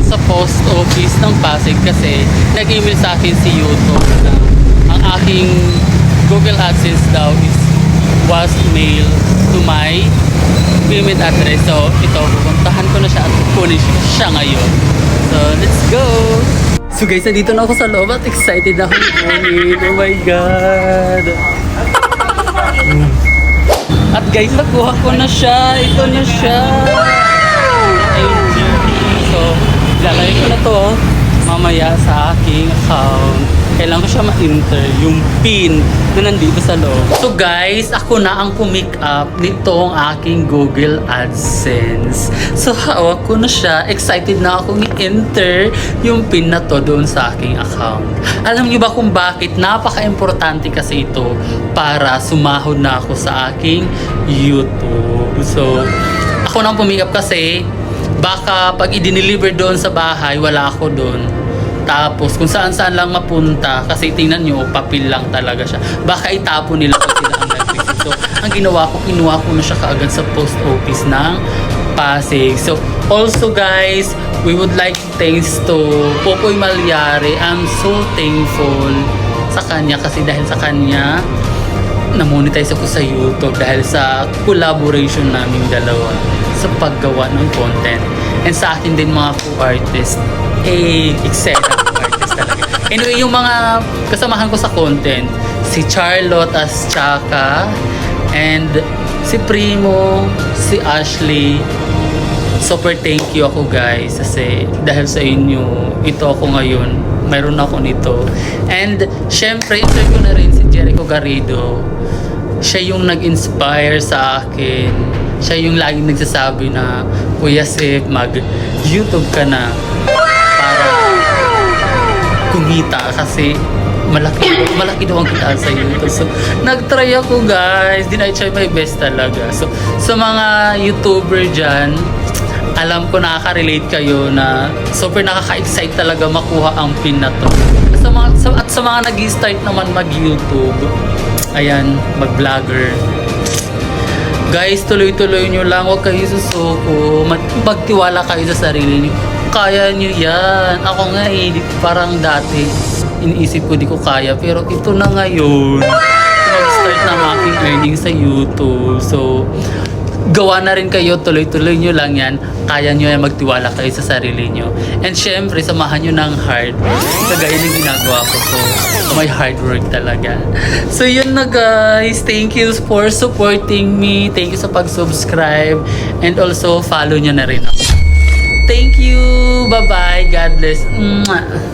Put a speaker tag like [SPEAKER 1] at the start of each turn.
[SPEAKER 1] sa post office ng Pasig kasi nag-email sa akin si YouTube na ang aking Google AdSense daw was mailed to my payment address. So ito, pupuntahan ko na siya at kukunin siya ngayon. So let's go! So guys, nandito na ako sa loob at excited na ako kunin. Oh my God! At guys, nakuha ko na siya. Ito na siya. So, lalagay ko na to mamaya sa aking account. Kailangan ko siya ma-enter yung PIN na nandito sa loob. So guys, ako na ang pumick up nitong aking Google AdSense. So hawak ko na siya. Excited na akong i-enter yung PIN na to doon sa aking account. Alam niyo ba kung bakit? Napaka-importante kasi ito para sumahod na ako sa aking YouTube. So, ako na ang pumick up kasi baka pag i-deliver doon sa bahay, wala ako doon. Tapos kung saan-saan lang mapunta, kasi tingnan nyo, papel lang talaga siya. Baka itapon nila pag sila ang nag-receive. So, ang ginawa ko, kinuha ko na siya kaagad sa post office ng Pasig. So, also guys, we would like to thanks to Popoy Malyari. I'm so thankful sa kanya kasi dahil sa kanya, na-monetize ako sa YouTube dahil sa collaboration naming dalawa sa paggawa ng content. And sa akin din mga co-artist, excited co-artist talaga. Anyway, yung mga kasamahan ko sa content, si Charlotte as Chaka, and si Primo, si Ashley. Super thank you ako guys kasi dahil sa inyo, ito ako ngayon. Mayroon ako nito. And syempre, interview ko na rin si Jericho Garrido. Siya yung nag-inspire sa akin. Siya yung laging nagsasabi na, Kuya Sip, mag-YouTube ka na para kumita kasi malaki daw ang kitaan sa YouTube. So, nag-try ako guys. I try my best talaga. So, sa mga YouTuber dyan, alam ko nakaka-relate kayo na super nakaka-excite talaga makuha ang pin na to. At sa mga nag-start naman mag-YouTube, ayan, mag-vlogger. Guys, tuloy-tuloy nyo lang. Huwag kayo susuko. Magtiwala kayo sa sarili nyo. Kaya nyo yan. Ako nga parang dati, iniisip ko di ko kaya. Pero ito na ngayon. Mag-start na ang aking earnings sa YouTube. So, gawa na rin kayo, tuloy-tuloy nyo lang yan. Kaya nyo yan, magtiwala kayo sa sarili nyo. And syempre, samahan nyo ng hard. Kagaya ng ginagawa ko po. May hard work talaga. So yun na guys. Thank you for supporting me. Thank you sa pag-subscribe. And also, follow nyo na rin ako. Thank you. Bye-bye. God bless. Mwah.